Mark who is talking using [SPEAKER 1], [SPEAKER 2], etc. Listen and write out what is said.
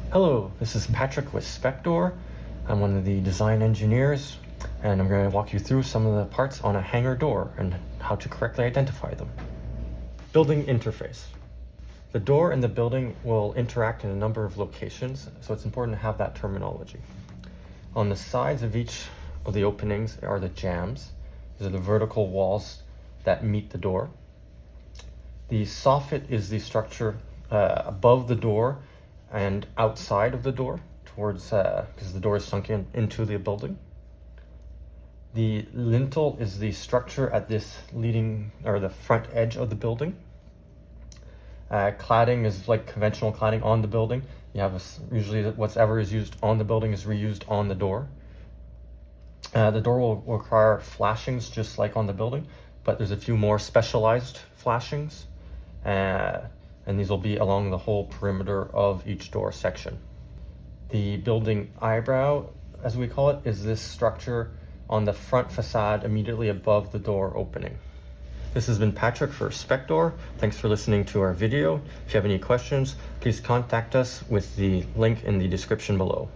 [SPEAKER 1] Hello, this is Patrick with Spec-Dor. I'm one of the design engineers, and I'm going to walk you through some of the parts on a hangar door and how to correctly identify them. Building interface. The door and the building will interact in a number of locations, so it's important to have that terminology. On the sides of each of the openings are the jambs. These are the vertical walls that meet the door. The soffit is the structure above the door and outside of the door towards because the door is sunk into the building. The lintel is the structure at this leading or the front edge of the building. Cladding is like conventional cladding on the building. You have usually whatever is used on the building is reused on the door. The door will require flashings just like on the building, but there's a few more specialized flashings. And these will be along the whole perimeter of each door section. The building eyebrow, as we call it, is this structure on the front facade immediately above the door opening. This has been Patrick for Spec-Dor. Thanks for listening to our video. If you have any questions, please contact us with the link in the description below.